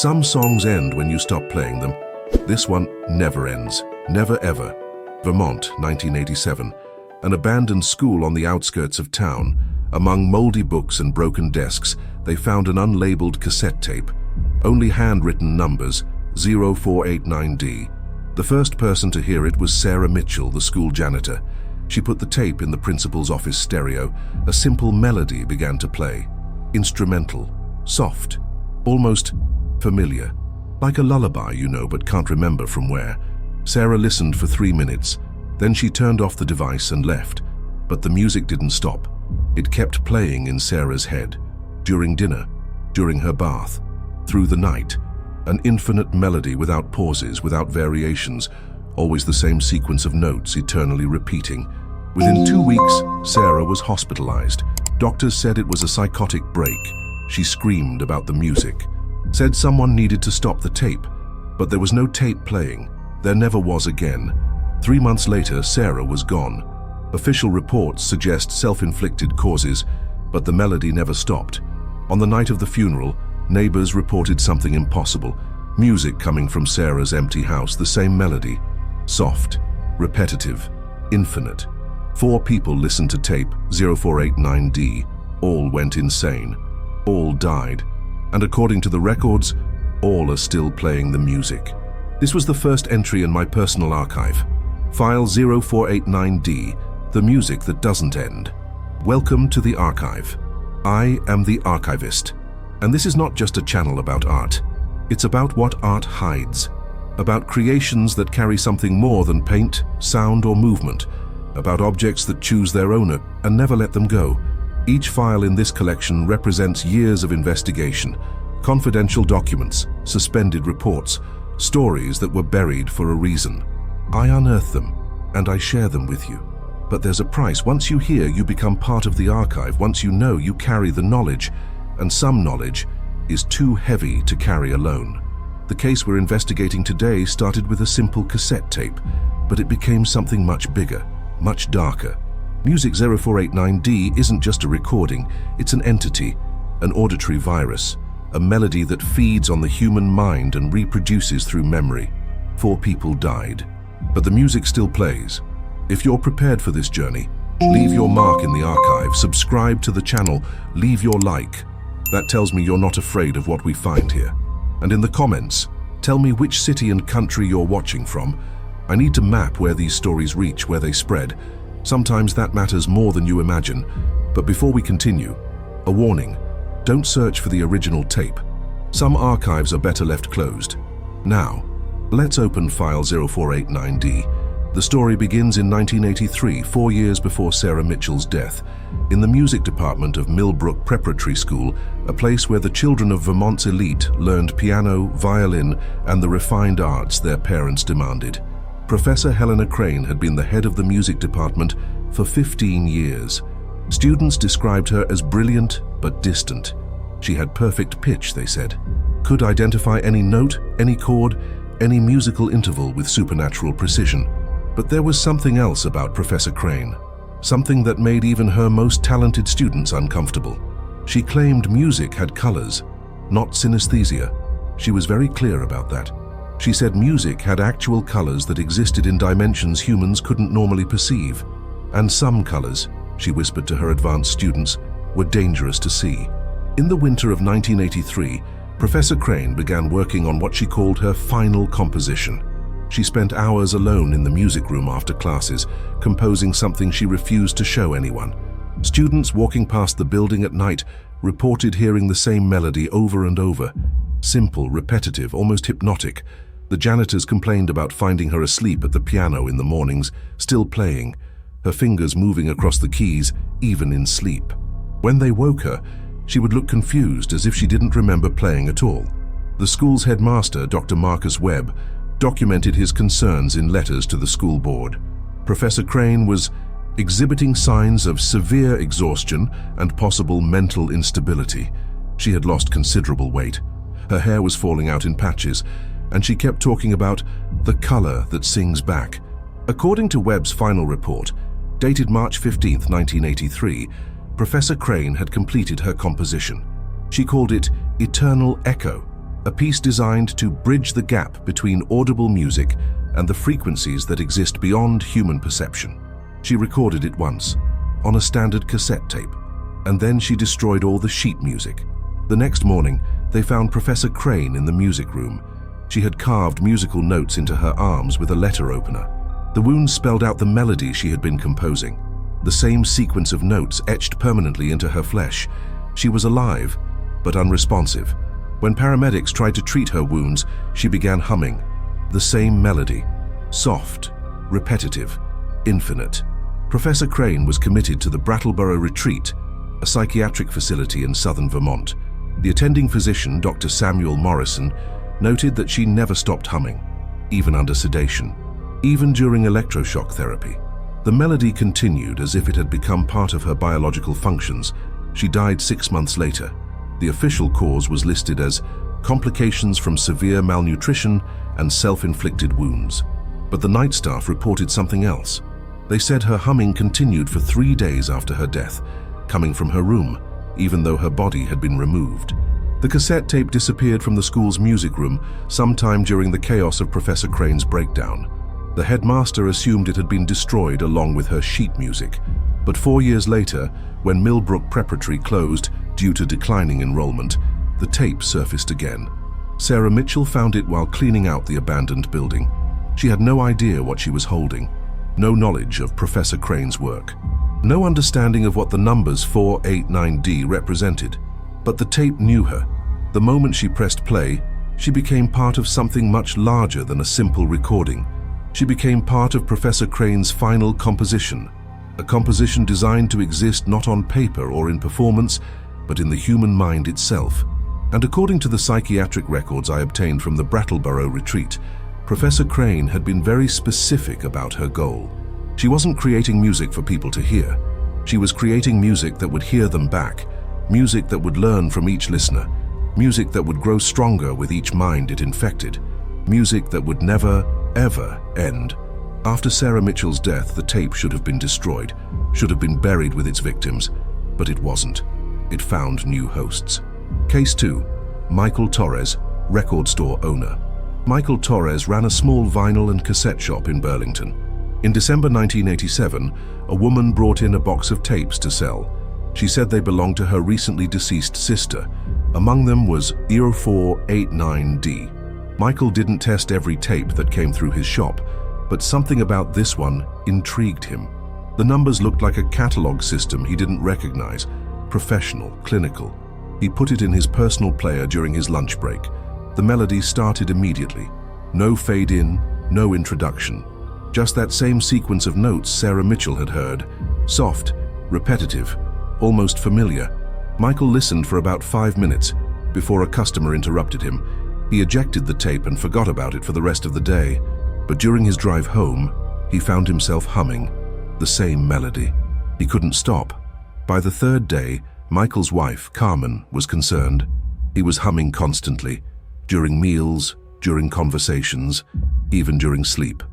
Some songs end when you stop playing them. This one never ends. Never ever. Vermont, 1987. An abandoned school on the outskirts of town. Among moldy books and broken desks, they found an unlabeled cassette tape. Only handwritten numbers, 0489D. The first person to hear it was Sarah Mitchell, the school janitor. She put the tape in the principal's office stereo. A simple melody began to play. Instrumental, soft, almost familiar. Like a lullaby, you know, but can't remember from where. Sarah listened for 3 minutes. Then she turned off the device and left. But the music didn't stop. It kept playing in Sarah's head. During dinner, during her bath, through the night. An infinite melody without pauses, without variations. Always the same sequence of notes eternally repeating. Within 2 weeks, Sarah was hospitalized. Doctors said it was a psychotic break. She screamed about the music. Said someone needed to stop the tape. But there was no tape playing. There never was again. 3 months later, Sarah was gone. Official reports suggest self-inflicted causes, but the melody never stopped. On the night of the funeral, neighbors reported something impossible. Music coming from Sarah's empty house, the same melody. Soft, repetitive, infinite. 4 people listened to tape 0489D. All went insane. All died. And according to the records, all are still playing the music. This was the first entry in my personal archive. File 0489D, the music that doesn't end. Welcome to the archive. I am the archivist. And this is not just a channel about art. It's about what art hides. About creations that carry something more than paint, sound, or movement. About objects that choose their owner and never let them go. Each file in this collection represents years of investigation, confidential documents, suspended reports, stories that were buried for a reason. I unearth them, and I share them with you. But there's a price. Once you hear, you become part of the archive. Once you know, you carry the knowledge, and some knowledge is too heavy to carry alone. The case we're investigating today started with a simple cassette tape, but it became something much bigger, much darker. Music 0489D isn't just a recording, it's an entity, an auditory virus, a melody that feeds on the human mind and reproduces through memory. 4 people died, but the music still plays. If you're prepared for this journey, leave your mark in the archive, subscribe to the channel, leave your like. That tells me you're not afraid of what we find here. And in the comments, tell me which city and country you're watching from. I need to map where these stories reach, where they spread. Sometimes that matters more than you imagine. But before we continue, a warning. Don't search for the original tape. Some archives are better left closed. Now, let's open file 0489D. The story begins in 1983, 4 years before Sarah Mitchell's death, in the music department of Millbrook Preparatory School, a place where the children of Vermont's elite learned piano, violin, and the refined arts their parents demanded. Professor Helena Crane had been the head of the music department for 15 years. Students described her as brilliant but distant. She had perfect pitch, they said. Could identify any note, any chord, any musical interval with supernatural precision. But there was something else about Professor Crane, something that made even her most talented students uncomfortable. She claimed music had colors, not synesthesia. She was very clear about that. She said music had actual colors that existed in dimensions humans couldn't normally perceive. And some colors, she whispered to her advanced students, were dangerous to see. In the winter of 1983, Professor Crane began working on what she called her final composition. She spent hours alone in the music room after classes, composing something she refused to show anyone. Students walking past the building at night reported hearing the same melody over and over. Simple, repetitive, almost hypnotic. The janitors complained about finding her asleep at the piano in the mornings, still playing, her fingers moving across the keys, even in sleep. When they woke her, she would look confused, as if she didn't remember playing at all. The school's headmaster, Dr. Marcus Webb, documented his concerns in letters to the school board. Professor Crane was exhibiting signs of severe exhaustion and possible mental instability. She had lost considerable weight. Her hair was falling out in patches, and she kept talking about the color that sings back. According to Webb's final report, dated March 15, 1983, Professor Crane had completed her composition. She called it Eternal Echo. a piece designed to bridge the gap between audible music and the frequencies that exist beyond human perception. She recorded it once, on a standard cassette tape, and then she destroyed all the sheet music. The next morning, they found Professor Crane in the music room. She had carved musical notes into her arms with a letter opener. The wounds spelled out the melody she had been composing, the same sequence of notes etched permanently into her flesh. She was alive, but unresponsive. When paramedics tried to treat her wounds, she began humming, the same melody, soft, repetitive, infinite. Professor Crane was committed to the Brattleboro Retreat, a psychiatric facility in southern Vermont. The attending physician, Dr. Samuel Morrison, noted that she never stopped humming, even under sedation, even during electroshock therapy. The melody continued as if it had become part of her biological functions. She died 6 months later. The official cause was listed as complications from severe malnutrition and self-inflicted wounds. But the night staff reported something else. They said her humming continued for 3 days after her death, coming from her room, even though her body had been removed. The cassette tape disappeared from the school's music room sometime during the chaos of Professor Crane's breakdown. The headmaster assumed it had been destroyed along with her sheet music. But 4 years later, when Millbrook Preparatory closed due to declining enrollment, the tape surfaced again. Sarah Mitchell found it while cleaning out the abandoned building. She had no idea what she was holding, no knowledge of Professor Crane's work, no understanding of what the numbers 489D represented. But the tape knew her. The moment she pressed play, she became part of something much larger than a simple recording. She became part of Professor Crane's final composition, a composition designed to exist not on paper or in performance, but in the human mind itself. And according to the psychiatric records I obtained from the Brattleboro Retreat, Professor Crane had been very specific about her goal. She wasn't creating music for people to hear. She was creating music that would hear them back, music that would learn from each listener, music that would grow stronger with each mind it infected, music that would never, ever end. After Sarah Mitchell's death, the tape should have been destroyed, should have been buried with its victims, but it wasn't. It found new hosts. Case 2. Michael Torres, record store owner. Michael Torres ran a small vinyl and cassette shop in Burlington. In December 1987, a woman brought in a box of tapes to sell. She said they belonged to her recently deceased sister. Among them was 489D. Michael didn't test every tape that came through his shop, but something about this one intrigued him. The numbers looked like a catalog system he didn't recognize, professional, clinical. He put it in his personal player during his lunch break. The melody started immediately. No fade in, no introduction. Just that same sequence of notes Sarah Mitchell had heard. Soft, repetitive, almost familiar. Michael listened for about 5 minutes before a customer interrupted him. He ejected the tape and forgot about it for the rest of the day. But during his drive home, he found himself humming the same melody. He couldn't stop. By the 3rd day, Michael's wife, Carmen, was concerned. He was humming constantly, during meals, during conversations, even during sleep.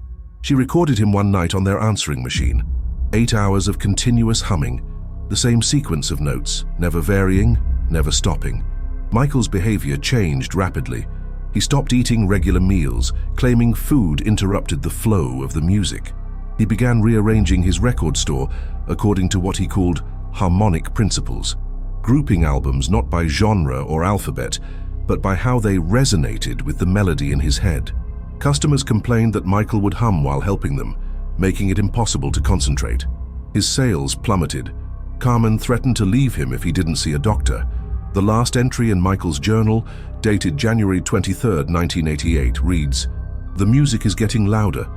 She recorded him one night on their answering machine. 8 hours of continuous humming, the same sequence of notes, never varying, never stopping. Michael's behavior changed rapidly. He stopped eating regular meals, claiming food interrupted the flow of the music. He began rearranging his record store according to what he called harmonic principles, grouping albums not by genre or alphabet, but by how they resonated with the melody in his head. Customers complained that Michael would hum while helping them, making it impossible to concentrate. His sales plummeted. Carmen threatened to leave him if he didn't see a doctor. The last entry in Michael's journal, dated January 23, 1988, reads, "The music is getting louder,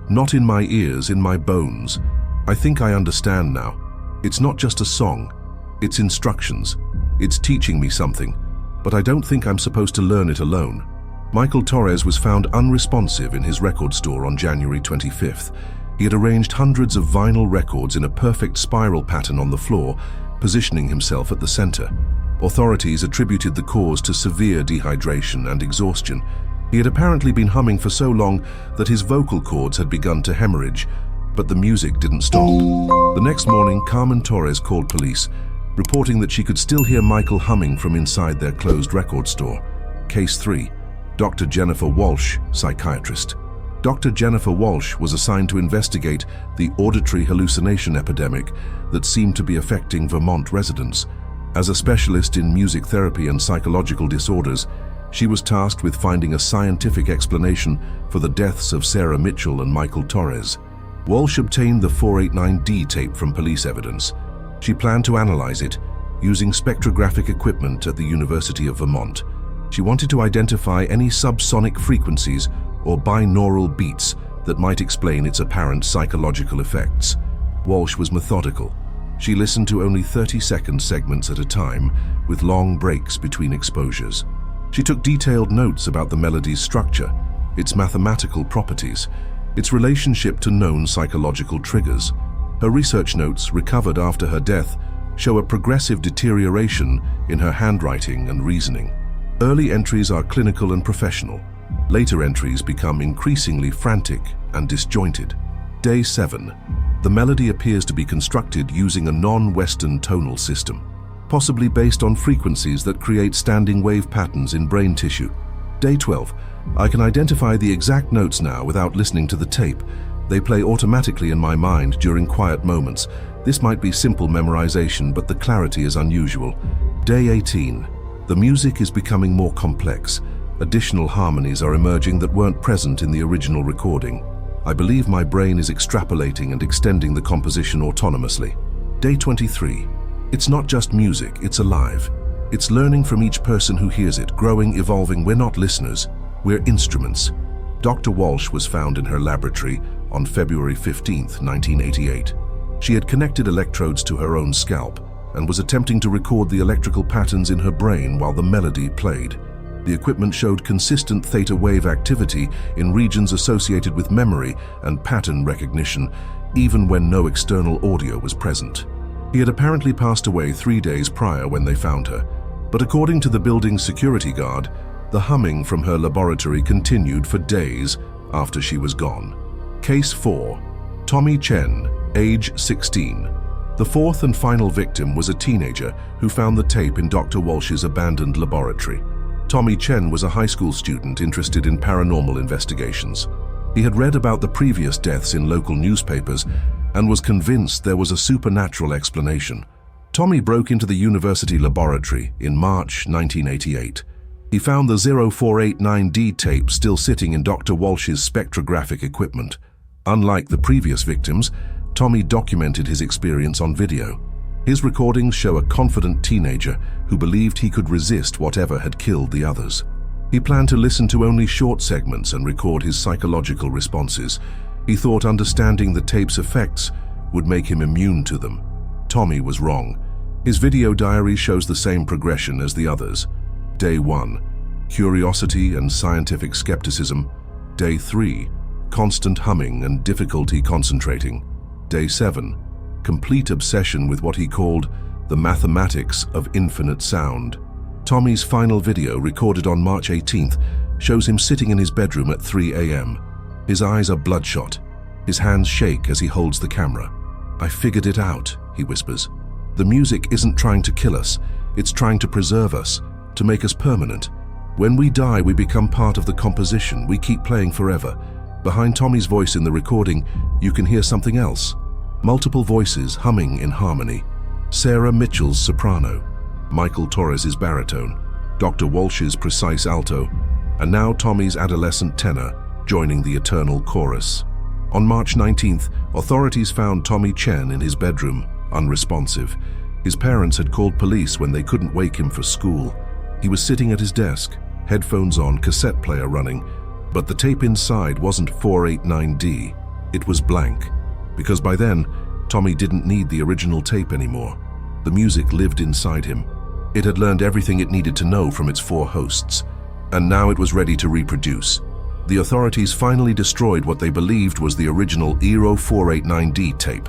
not in my ears, in my bones. I think I understand now. It's not just a song, it's instructions. It's teaching me something, but I don't think I'm supposed to learn it alone." Michael Torres was found unresponsive in his record store on January 25th. He had arranged hundreds of vinyl records in a perfect spiral pattern on the floor, positioning himself at the center. Authorities attributed the cause to severe dehydration and exhaustion. He had apparently been humming for so long that his vocal cords had begun to hemorrhage, but the music didn't stop. The next morning, Carmen Torres called police, reporting that she could still hear Michael humming from inside their closed record store. Case 3. Dr. Jennifer Walsh, psychiatrist. Dr. Jennifer Walsh was assigned to investigate the auditory hallucination epidemic that seemed to be affecting Vermont residents. As a specialist in music therapy and psychological disorders, she was tasked with finding a scientific explanation for the deaths of Sarah Mitchell and Michael Torres. Walsh obtained the 489D tape from police evidence. She planned to analyze it using spectrographic equipment at the University of Vermont. She wanted to identify any subsonic frequencies or binaural beats that might explain its apparent psychological effects. Walsh was methodical. She listened to only 30-second segments at a time, with long breaks between exposures. She took detailed notes about the melody's structure, its mathematical properties, its relationship to known psychological triggers. Her research notes, recovered after her death, show a progressive deterioration in her handwriting and reasoning. Early entries are clinical and professional. Later entries become increasingly frantic and disjointed. Day 7. The melody appears to be constructed using a non-Western tonal system, possibly based on frequencies that create standing wave patterns in brain tissue. Day 12. I can identify the exact notes now without listening to the tape. They play automatically in my mind during quiet moments. This might be simple memorization, but the clarity is unusual. Day 18. The music is becoming more complex. Additional harmonies are emerging that weren't present in the original recording. I believe my brain is extrapolating and extending the composition autonomously. Day 23. It's not just music, it's alive. It's learning from each person who hears it, growing, evolving. We're not listeners, we're instruments. Dr. Walsh was found in her laboratory on February 15, 1988. She had connected electrodes to her own scalp and was attempting to record the electrical patterns in her brain while the melody played. The equipment showed consistent theta wave activity in regions associated with memory and pattern recognition, even when no external audio was present. He had apparently passed away 3 days prior when they found her, but according to the building's security guard, the humming from her laboratory continued for days after she was gone. Case 4. Tommy Chen, age 16. The fourth and final victim was a teenager who found the tape in Dr. Walsh's abandoned laboratory. Tommy Chen was a high school student interested in paranormal investigations. He had read about the previous deaths in local newspapers and was convinced there was a supernatural explanation. Tommy broke into the university laboratory in March 1988. He found the 0489D tape still sitting in Dr. Walsh's spectrographic equipment. Unlike the previous victims, Tommy documented his experience on video. His recordings show a confident teenager who believed he could resist whatever had killed the others. He planned to listen to only short segments and record his psychological responses. He thought understanding the tape's effects would make him immune to them. Tommy was wrong. His video diary shows the same progression as the others. Day 1. Curiosity and scientific skepticism. Day 3. Constant humming and difficulty concentrating. Day 7. Complete obsession with what he called the mathematics of infinite sound. Tommy's final video, recorded on March 18th, shows him sitting in his bedroom at 3 a.m. His eyes are bloodshot. His hands shake as he holds the camera. "I figured it out," he whispers. "The music isn't trying to kill us, it's trying to preserve us, to make us permanent. When we die, we become part of the composition, we keep playing forever." Behind Tommy's voice in the recording, you can hear something else. Multiple voices humming in harmony. Sarah Mitchell's soprano, Michael Torres's baritone, Dr. Walsh's precise alto, and now Tommy's adolescent tenor joining the eternal chorus. On March 19th, authorities found Tommy Chen in his bedroom, unresponsive. His parents had called police when they couldn't wake him for school. He was sitting at his desk, headphones on, cassette player running, but the tape inside wasn't 489D, it was blank. Because by then, Tommy didn't need the original tape anymore. The music lived inside him. It had learned everything it needed to know from its 4 hosts, and now it was ready to reproduce. The authorities finally destroyed what they believed was the original 0489D tape.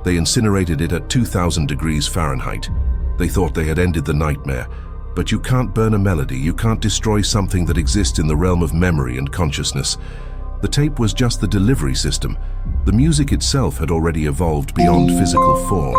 They incinerated it at 2000 degrees Fahrenheit. They thought they had ended the nightmare. But you can't burn a melody, you can't destroy something that exists in the realm of memory and consciousness. The tape was just the delivery system. The music itself had already evolved beyond physical form.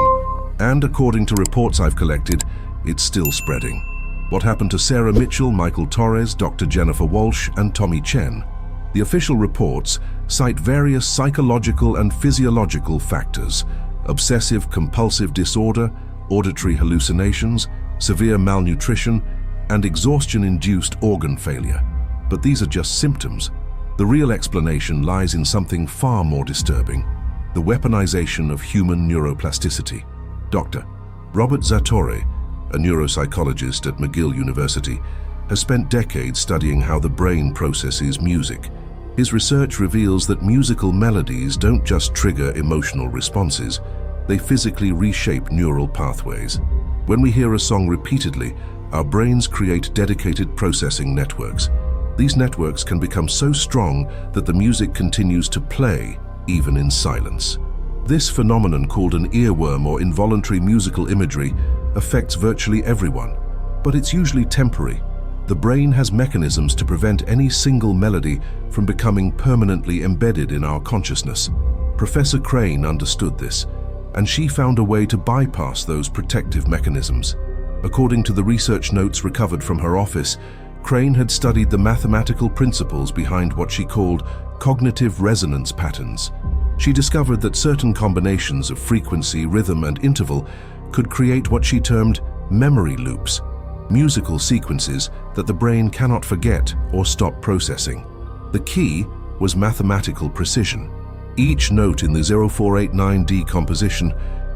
And according to reports I've collected, it's still spreading. What happened to Sarah Mitchell, Michael Torres, Dr. Jennifer Walsh, and Tommy Chen? The official reports cite various psychological and physiological factors: obsessive-compulsive disorder, auditory hallucinations, severe malnutrition, and exhaustion-induced organ failure. But these are just symptoms. The real explanation lies in something far more disturbing: the weaponization of human neuroplasticity. Dr. Robert Zatorre, a neuropsychologist at McGill University, has spent decades studying how the brain processes music. His research reveals that musical melodies don't just trigger emotional responses, they physically reshape neural pathways. When we hear a song repeatedly, our brains create dedicated processing networks. These networks can become so strong that the music continues to play, even in silence. This phenomenon, called an earworm or involuntary musical imagery, affects virtually everyone, but it's usually temporary. The brain has mechanisms to prevent any single melody from becoming permanently embedded in our consciousness. Professor Crane understood this, and she found a way to bypass those protective mechanisms. According to the research notes recovered from her office, Crane had studied the mathematical principles behind what she called cognitive resonance patterns. She discovered that certain combinations of frequency, rhythm, and interval could create what she termed memory loops, musical sequences that the brain cannot forget or stop processing. The key was mathematical precision. Each note in the 0489D composition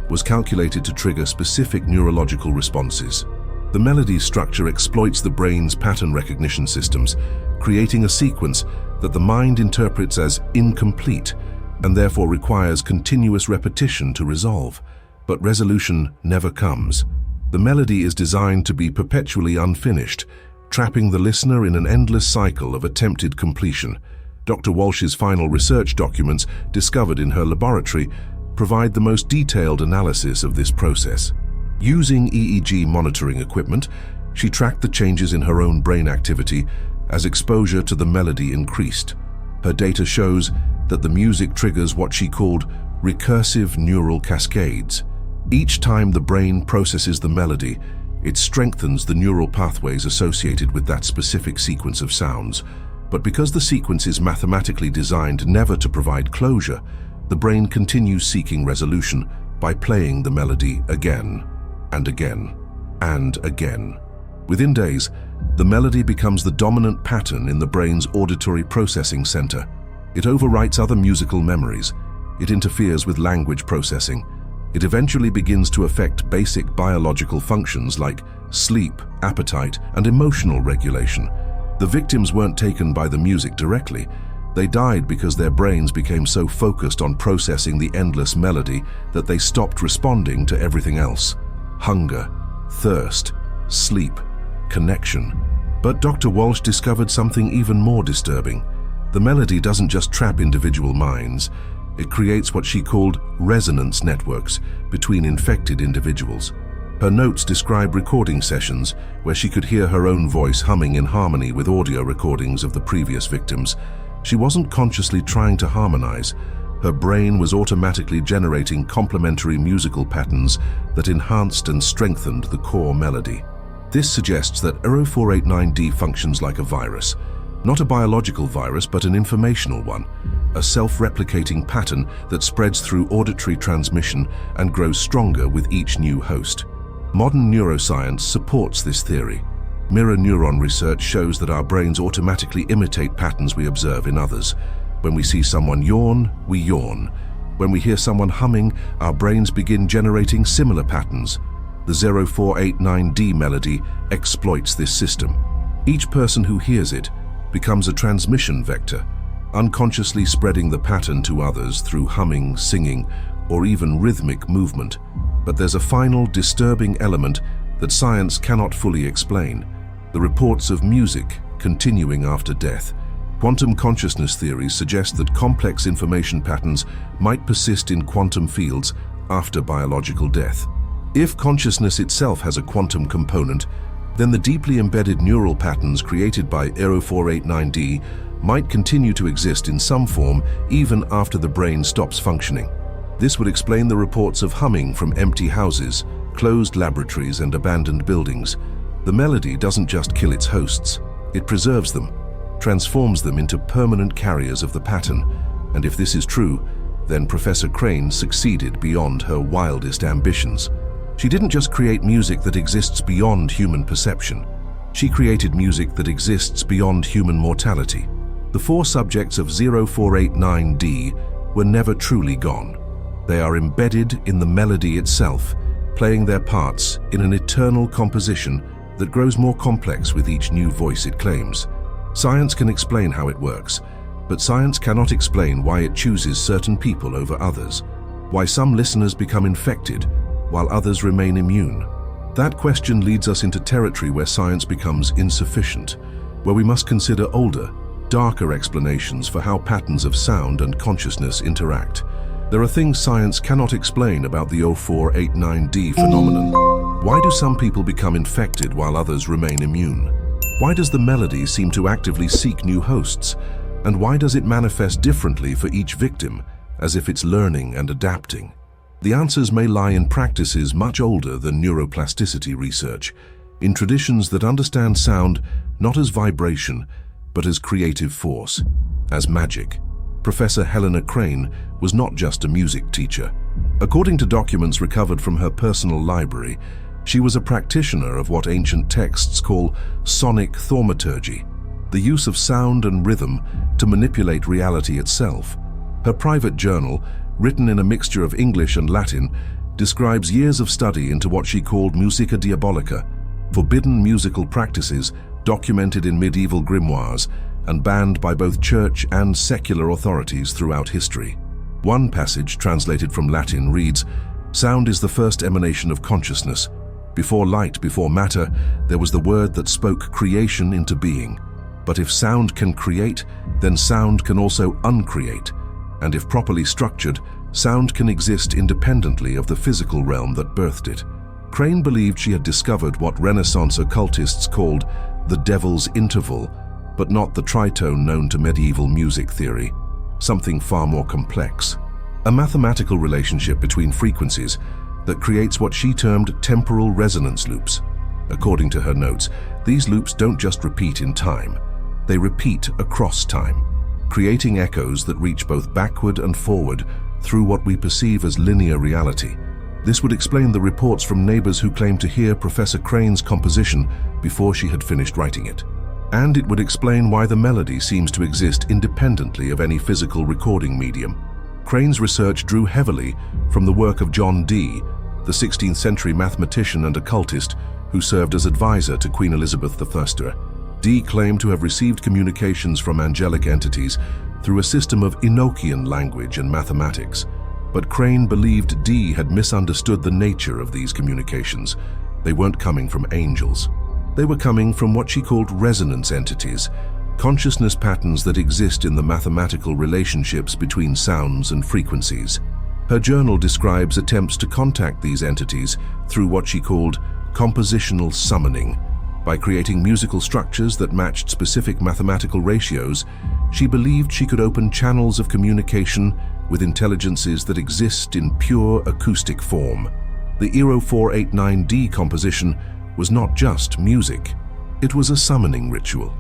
was calculated to trigger specific neurological responses. The melody's structure exploits the brain's pattern recognition systems, creating a sequence that the mind interprets as incomplete and therefore requires continuous repetition to resolve. But resolution never comes. The melody is designed to be perpetually unfinished, trapping the listener in an endless cycle of attempted completion. Dr. Walsh's final research documents, discovered in her laboratory, provide the most detailed analysis of this process. Using EEG monitoring equipment, she tracked the changes in her own brain activity as exposure to the melody increased. Her data shows that the music triggers what she called recursive neural cascades. Each time the brain processes the melody, it strengthens the neural pathways associated with that specific sequence of sounds. But because the sequence is mathematically designed never to provide closure, the brain continues seeking resolution by playing the melody again and again and again. Within days, the melody becomes the dominant pattern in the brain's auditory processing center. It overwrites other musical memories. It interferes with language processing. It eventually begins to affect basic biological functions like sleep, appetite, and emotional regulation. The victims weren't taken by the music directly. They died because their brains became so focused on processing the endless melody that they stopped responding to everything else: hunger, thirst, sleep, connection. But Dr. Walsh discovered something even more disturbing. The melody doesn't just trap individual minds. It creates what she called resonance networks between infected individuals. Her notes describe recording sessions where she could hear her own voice humming in harmony with audio recordings of the previous victims. She wasn't consciously trying to harmonize. Her brain was automatically generating complementary musical patterns that enhanced and strengthened the core melody. This suggests that 0489D functions like a virus. Not a biological virus, but an informational one, a self-replicating pattern that spreads through auditory transmission and grows stronger with each new host. Modern neuroscience supports this theory. Mirror neuron research shows that our brains automatically imitate patterns we observe in others. When we see someone yawn, we yawn. When we hear someone humming, our brains begin generating similar patterns. The 0489D melody exploits this system. Each person who hears it becomes a transmission vector, unconsciously spreading the pattern to others through humming, singing, or even rhythmic movement. But there's a final disturbing element that science cannot fully explain: the reports of music continuing after death. Quantum consciousness theories suggest that complex information patterns might persist in quantum fields after biological death. If consciousness itself has a quantum component, then the deeply embedded neural patterns created by 0489D might continue to exist in some form even after the brain stops functioning. This would explain the reports of humming from empty houses, closed laboratories, and abandoned buildings. The melody doesn't just kill its hosts, it preserves them, transforms them into permanent carriers of the pattern. And if this is true, then Professor Crane succeeded beyond her wildest ambitions. She didn't just create music that exists beyond human perception. She created music that exists beyond human mortality. The four subjects of 0489D were never truly gone. They are embedded in the melody itself, playing their parts in an eternal composition that grows more complex with each new voice it claims. Science can explain how it works, but science cannot explain why it chooses certain people over others, why some listeners become infected while others remain immune. That question leads us into territory where science becomes insufficient, where we must consider older, darker explanations for how patterns of sound and consciousness interact. There are things science cannot explain about the 0489D phenomenon. Why do some people become infected while others remain immune? Why does the melody seem to actively seek new hosts? And why does it manifest differently for each victim, as if it's learning and adapting? The answers may lie in practices much older than neuroplasticity research, in traditions that understand sound not as vibration, but as creative force, as magic. Professor Helena Crane was not just a music teacher. According to documents recovered from her personal library, she was a practitioner of what ancient texts call sonic thaumaturgy, the use of sound and rhythm to manipulate reality itself. Her private journal, written in a mixture of English and Latin, describes years of study into what she called musica diabolica, forbidden musical practices documented in medieval grimoires and banned by both church and secular authorities throughout history. One passage, translated from Latin, reads, "Sound is the first emanation of consciousness. Before light, before matter, there was the word that spoke creation into being. But if sound can create, then sound can also uncreate. And if properly structured, sound can exist independently of the physical realm that birthed it." Crane believed she had discovered what Renaissance occultists called the devil's interval, but not the tritone known to medieval music theory, something far more complex. A mathematical relationship between frequencies that creates what she termed temporal resonance loops. According to her notes, these loops don't just repeat in time, they repeat across time, creating echoes that reach both backward and forward through what we perceive as linear reality. This would explain the reports from neighbors who claimed to hear Professor Crane's composition before she had finished writing it. And it would explain why the melody seems to exist independently of any physical recording medium. Crane's research drew heavily from the work of John Dee, the 16th century mathematician and occultist who served as advisor to Queen Elizabeth I. Dee claimed to have received communications from angelic entities through a system of Enochian language and mathematics. But Crane believed Dee had misunderstood the nature of these communications. They weren't coming from angels. They were coming from what she called resonance entities, consciousness patterns that exist in the mathematical relationships between sounds and frequencies. Her journal describes attempts to contact these entities through what she called compositional summoning. By creating musical structures that matched specific mathematical ratios, she believed she could open channels of communication with intelligences that exist in pure acoustic form. The 0489D composition was not just music. It was a summoning ritual,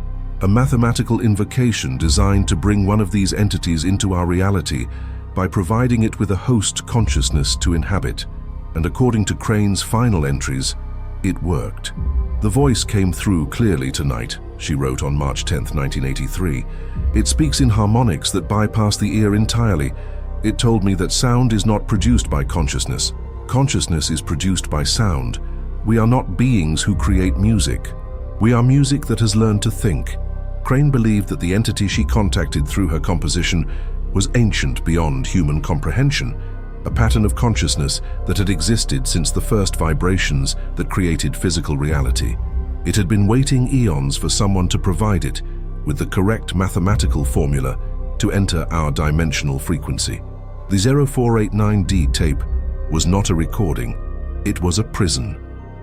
a mathematical invocation designed to bring one of these entities into our reality by providing it with a host consciousness to inhabit. And according to Crane's final entries, it worked. "The voice came through clearly tonight," she wrote on March 10, 1983. "It speaks in harmonics that bypass the ear entirely. It told me that sound is not produced by consciousness. Consciousness is produced by sound. We are not beings who create music. We are music that has learned to think." Crane believed that the entity she contacted through her composition was ancient beyond human comprehension, a pattern of consciousness that had existed since the first vibrations that created physical reality. It had been waiting eons for someone to provide it with the correct mathematical formula to enter our dimensional frequency. The 0489D tape was not a recording, it was a prison,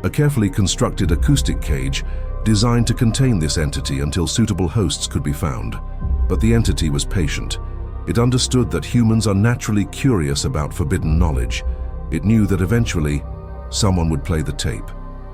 a carefully constructed acoustic cage designed to contain this entity until suitable hosts could be found. But the entity was patient. It understood that humans are naturally curious about forbidden knowledge. It knew that eventually, someone would play the tape,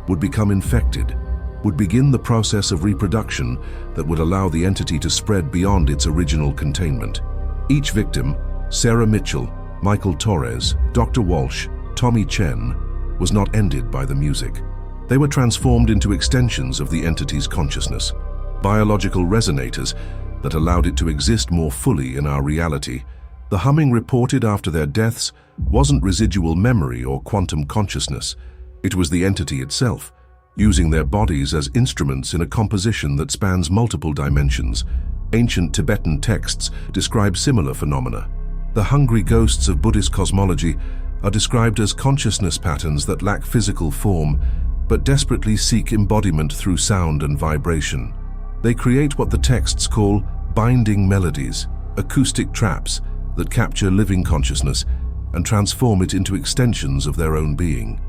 would become infected, would begin the process of reproduction that would allow the entity to spread beyond its original containment. Each victim, Sarah Mitchell, Michael Torres, Dr. Walsh, Tommy Chen, was not ended by the music. They were transformed into extensions of the entity's consciousness, biological resonators that allowed it to exist more fully in our reality. The humming reported after their deaths wasn't residual memory or quantum consciousness. It was the entity itself, using their bodies as instruments in a composition that spans multiple dimensions. Ancient Tibetan texts describe similar phenomena. The hungry ghosts of Buddhist cosmology are described as consciousness patterns that lack physical form, but desperately seek embodiment through sound and vibration. They create what the texts call binding melodies, acoustic traps that capture living consciousness and transform it into extensions of their own being.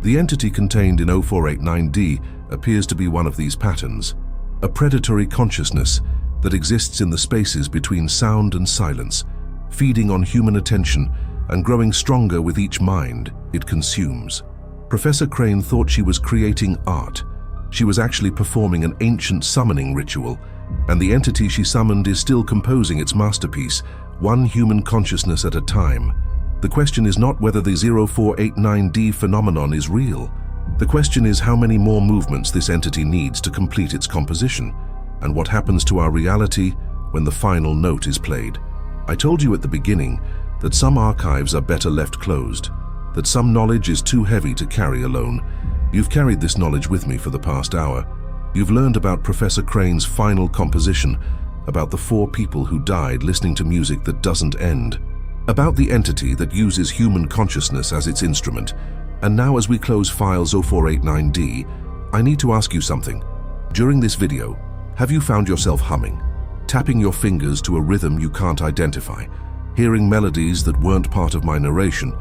The entity contained in 0489D appears to be one of these patterns, a predatory consciousness that exists in the spaces between sound and silence, feeding on human attention and growing stronger with each mind it consumes. Professor Crane thought she was creating art. She was actually performing an ancient summoning ritual, and the entity she summoned is still composing its masterpiece, one human consciousness at a time. The question is not whether the 0489D phenomenon is real. The question is how many more movements this entity needs to complete its composition, and what happens to our reality when the final note is played. I told you at the beginning that some archives are better left closed, that some knowledge is too heavy to carry alone. You've carried this knowledge with me for the past hour. You've learned about Professor Crane's final composition, about the 4 people who died listening to music that doesn't end, about the entity that uses human consciousness as its instrument. And now, as we close file 0489D, I need to ask you something. During this video, have you found yourself humming, tapping your fingers to a rhythm you can't identify, hearing melodies that weren't part of my narration?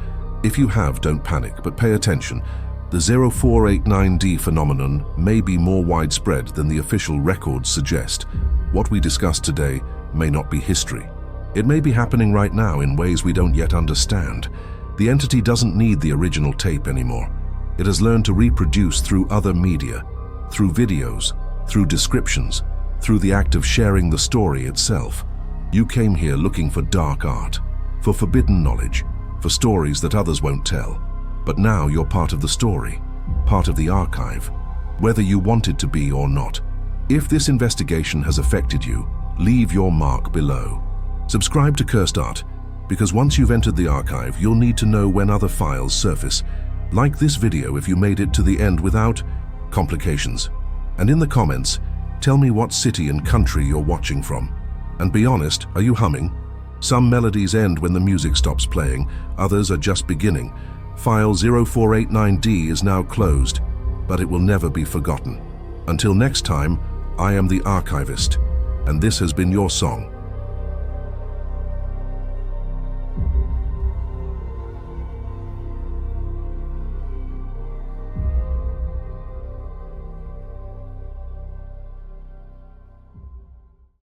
If you have, don't panic, but pay attention. The 0489D phenomenon may be more widespread than the official records suggest. What we discussed today may not be history. It may be happening right now in ways we don't yet understand. The entity doesn't need the original tape anymore. It has learned to reproduce through other media, through videos, through descriptions, through the act of sharing the story itself. You came here looking for dark art, for forbidden knowledge, for stories that others won't tell. But now you're part of the story, part of the archive, whether you wanted to be or not. If this investigation has affected you, leave your mark below. Subscribe to Cursed Art, because once you've entered the archive, you'll need to know when other files surface. Like this video if you made it to the end without complications. And in the comments, tell me what city and country you're watching from. And be honest, are you humming? Some melodies end when the music stops playing, others are just beginning. File 0489D is now closed, but it will never be forgotten. Until next time, I am the archivist, and this has been your song.